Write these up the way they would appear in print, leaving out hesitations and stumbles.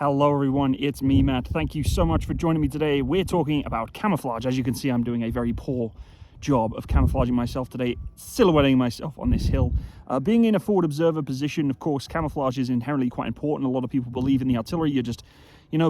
Hello everyone, it's me, Matt. Thank you so much for joining me today. We're talking about camouflage. As you can see, I'm doing a very poor job of camouflaging myself today, silhouetting myself on this hill. Being in a forward observer position, of course, camouflage is inherently quite important. A lot of people believe in the artillery, you're just,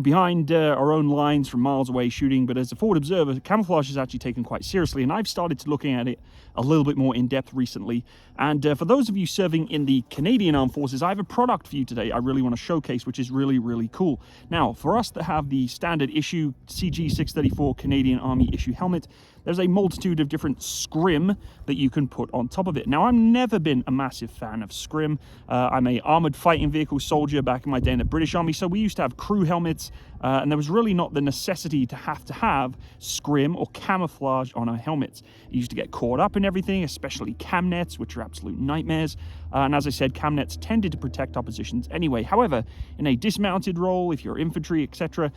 behind our own lines from miles away shooting. But as a forward observer, camouflage is actually taken quite seriously, and I've started to looking at it a little bit more in depth recently. And for those of you serving in the Canadian Armed Forces, I have a product for you today I really want to showcase, which is really, really cool. Now, for us that have the standard issue CG634 Canadian Army issue helmet, there's a multitude of different scrim that you can put on top of it. Now, I've never been a massive fan of scrim. I'm a armored fighting vehicle soldier back in my day in the British Army, so we used to have crew helmets, and there was really not the necessity to have scrim or camouflage on our helmets. You used to get caught up in everything, especially cam nets, which are absolute nightmares. And as I said, cam nets tended to protect our positions anyway. However, in a dismounted role, if you're infantry, etc.,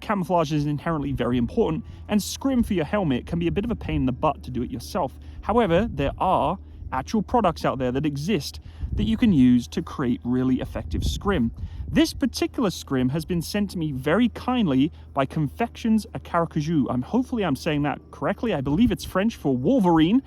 camouflage is inherently very important, and scrim for your helmet can be a bit of a pain in the butt to do it yourself. However, there are actual products out there that exist that you can use to create really effective scrim. This particular scrim has been sent to me very kindly by Confections à Caracajou. Hopefully I'm saying that correctly. I believe it's French for Wolverine.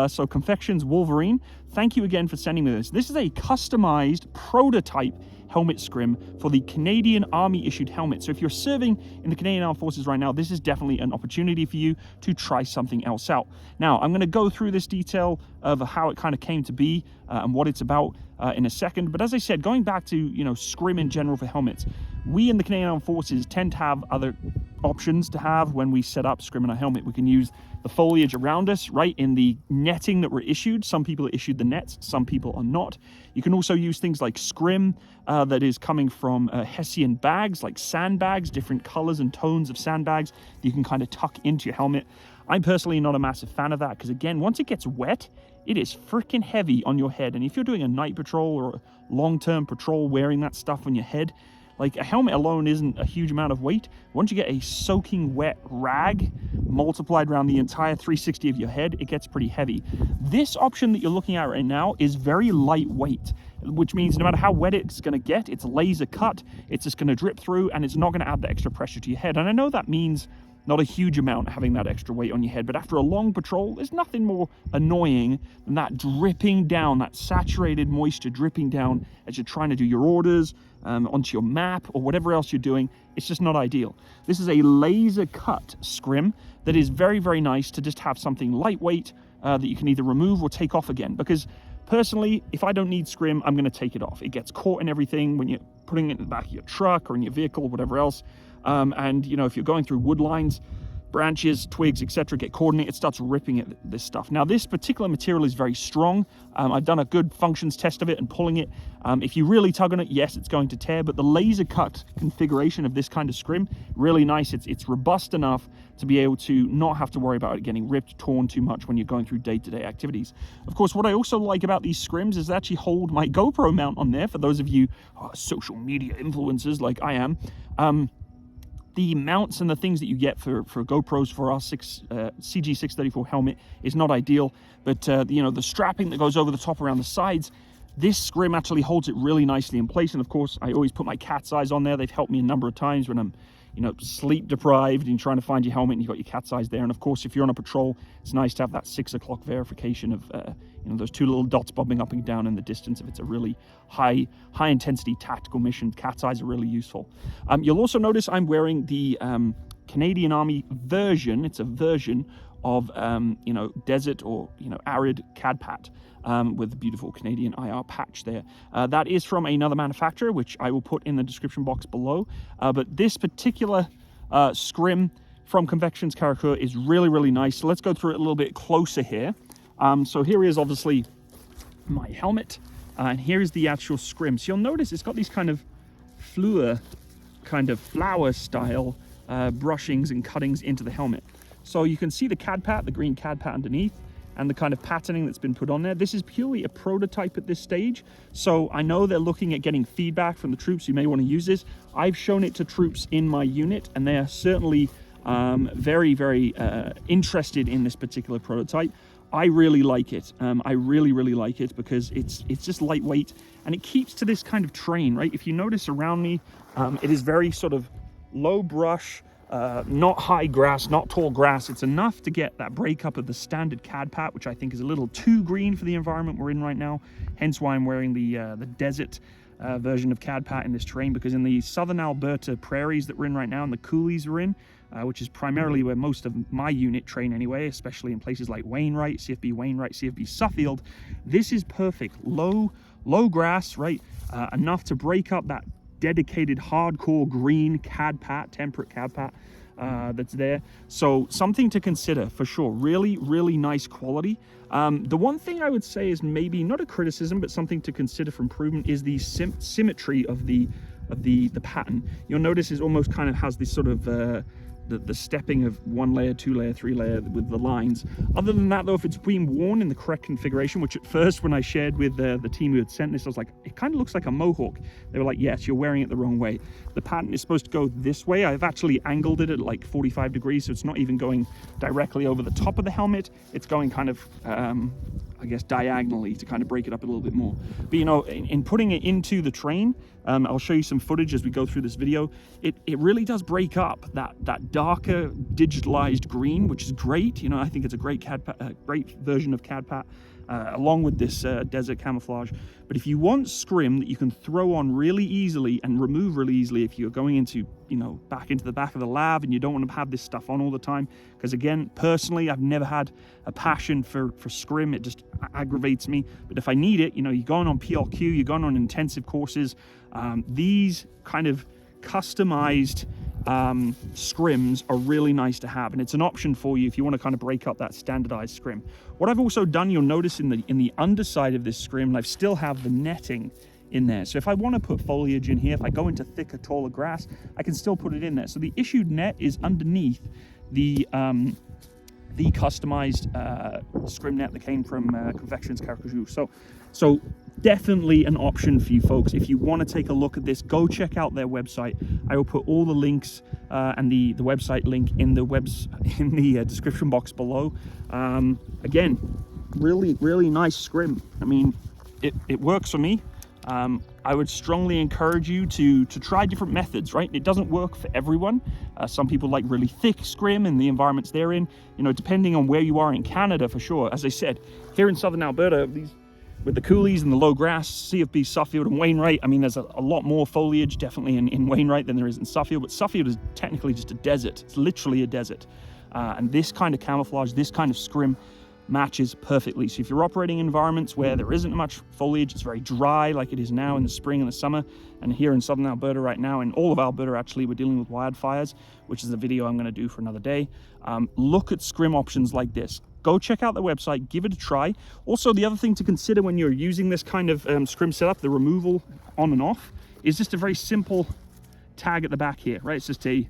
So Confections Wolverine. Thank you again for sending me this. This is a customized prototype helmet scrim for the Canadian Army issued helmet. So if you're serving in the Canadian Armed Forces right now, this is definitely an opportunity for you to try something else out. Now, I'm going to go through this detail of how it kind of came to be and what it's about in a second. But as I said, going back to, scrim in general for helmets, we in the Canadian Armed Forces tend to have other options to have when we set up scrim in our helmet. We can use the foliage around us, right, in the netting that we're issued. Some people are issued the nets, some people are not. You can also use things like scrim that is coming from Hessian bags, like sandbags, different colors and tones of sandbags that you can kind of tuck into your helmet. I'm personally not a massive fan of that because, again, once it gets wet, it is freaking heavy on your head. And if you're doing a night patrol or a long-term patrol wearing that stuff on your head, like, a helmet alone isn't a huge amount of weight. Once you get a soaking wet rag multiplied around the entire 360 of your head, it gets pretty heavy. This option that you're looking at right now is very lightweight, which means no matter how wet it's going to get, it's laser cut, it's just going to drip through, and it's not going to add the extra pressure to your head. And I know that means not a huge amount having that extra weight on your head, but after a long patrol, there's nothing more annoying than that dripping down, that saturated moisture dripping down as you're trying to do your orders, onto your map or whatever else you're doing. It's just not ideal. This is a laser cut scrim that is very, very nice to just have something lightweight that you can either remove or take off again. Because personally, if I don't need scrim, I'm going to take it off. It gets caught in everything when you're putting it in the back of your truck or in your vehicle or whatever else. And if you're going through wood lines, branches, twigs, etc., get caught in it, it starts ripping at this stuff. Now, this particular material is very strong. I've done a good functions test of it and pulling it. If you really tug on it, yes, it's going to tear, but the laser cut configuration of this kind of scrim, really nice. It's robust enough to be able to not have to worry about it getting ripped, torn too much when you're going through day-to-day activities. Of course, what I also like about these scrims is they actually hold my GoPro mount on there. For those of you social media influencers like I am, the mounts and the things that you get for GoPros for our CG634 helmet is not ideal, but the strapping that goes over the top around the sides, this scrim actually holds it really nicely in place. And of course, I always put my cat's eyes on there. They've helped me a number of times when I'm sleep deprived and you're trying to find your helmet and you've got your cat's eyes there. And of course, if you're on a patrol, it's nice to have that 6 o'clock verification of those two little dots bobbing up and down in the distance if it's a really high intensity tactical mission. Cat's eyes are really useful. You'll also notice I'm wearing the Canadian Army version. It's a version of desert or arid CADPAT with the beautiful Canadian IR patch there. That is from another manufacturer, which I will put in the description box below. But this particular scrim from Confections Caracajou is really, really nice. So let's go through it a little bit closer here. So here is obviously my helmet, and here is the actual scrim. So you'll notice it's got these kind of flower style brushings and cuttings into the helmet. So you can see the CADPAT, the green CADPAT underneath, and the kind of patterning that's been put on there. This is purely a prototype at this stage. So I know they're looking at getting feedback from the troops who may want to use this. I've shown it to troops in my unit, and they are certainly very, very interested in this particular prototype. I really like it. I really like it because it's just lightweight and it keeps to this kind of terrain, right? If you notice around me, it is very sort of low brush, not high grass, not tall grass. It's enough to get that breakup of the standard cadpat, which I think is a little too green for the environment we're in right now. Hence why I'm wearing the desert version of cadpat in this terrain, because in the southern Alberta prairies that we're in right now and the coulees we're in, which is primarily where most of my unit train anyway, especially in places like Wainwright, CFB Wainwright, CFB Suffield, this is perfect. Low grass, right? Enough to break up that dedicated hardcore green cadpat, temperate cadpat that's there. So something to consider for sure. Really nice quality. The one thing I would say is maybe not a criticism, but something to consider for improvement is the symmetry of the pattern. You'll notice it almost kind of has this sort of the stepping of 1 layer, 2 layer, 3 layer with the lines. Other than that though, if it's being worn in the correct configuration, which at first when I shared with the team who had sent this, I was like, it kind of looks like a mohawk. They were like, yes, you're wearing it the wrong way. The pattern is supposed to go this way. I've actually angled it at like 45 degrees, so it's not even going directly over the top of the helmet. It's going kind of, I guess, diagonally to kind of break it up a little bit more. But you know, in putting it into the train, I'll show you some footage as we go through this video. It really does break up that darker digitalized green, which is great. You know, I think it's a great great version of cadpat, along with this desert camouflage. But if you want scrim that you can throw on really easily and remove really easily if you're going into, you know, back into the back of the lab and you don't want to have this stuff on all the time, because again, personally, I've never had a passion for scrim. It just aggravates me. But if I need it, you know, you're going on PLQ, you're going on intensive courses, these kind of customized scrims are really nice to have, and it's an option for you if you want to kind of break up that standardized scrim. What I've also done, you'll notice in the underside of this scrim, I still have the netting in there. So if I want to put foliage in here, if I go into thicker, taller grass, I can still put it in there. So the issued net is underneath the customized scrim net that came from Confections Caracajou. So definitely an option for you folks. If you want to take a look at this, go check out their website. I will put all the links and the website link in the description box below. Again, really nice scrim. I mean, it works for me. I would strongly encourage you to try different methods, right? It doesn't work for everyone. Some people like really thick scrim and the environments they're in, you know, depending on where you are in Canada for sure. As I said, here in southern Alberta, with the coulees and the low grass, CFB Suffield and Wainwright, I mean, there's a lot more foliage definitely in Wainwright than there is in Suffield, but Suffield is technically just a desert. It's literally a desert. And this kind of camouflage, this kind of scrim matches perfectly. So if you're operating in environments where there isn't much foliage, it's very dry like it is now in the spring and the summer, and here in southern Alberta right now, in all of Alberta actually, we're dealing with wildfires, which is a video I'm going to do for another day. Look at scrim options like this. Go check out the website, give it a try. Also, the other thing to consider when you're using this kind of scrim setup, the removal on and off, is just a very simple tag at the back here, right? It's just a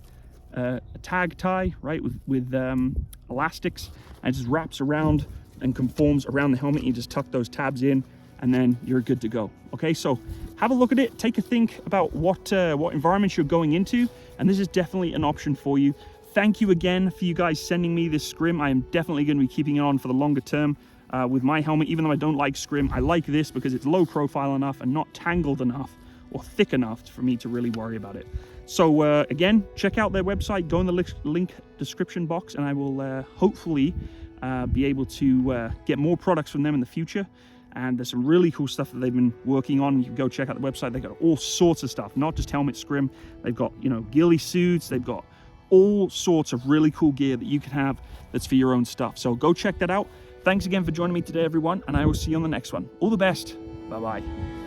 tag tie, right, with elastics, and it just wraps around and conforms around the helmet. You just tuck those tabs in, and then you're good to go. Okay, so have a look at it, take a think about what environments you're going into, and this is definitely an option for you. Thank you again for you guys sending me this scrim. I am definitely going to be keeping it on for the longer term with my helmet. Even though I don't like scrim, I like this because it's low profile enough and not tangled enough or thick enough for me to really worry about it. So again, check out their website, go in the link description box, and I will hopefully be able to get more products from them in the future. And there's some really cool stuff that they've been working on. You can go check out the website. They've got all sorts of stuff, not just helmet scrim. They've got, you know, ghillie suits. They've got all sorts of really cool gear that you can have that's for your own stuff. So go check that out. Thanks again for joining me today, everyone, and I will see you on the next one. All the best. Bye-bye.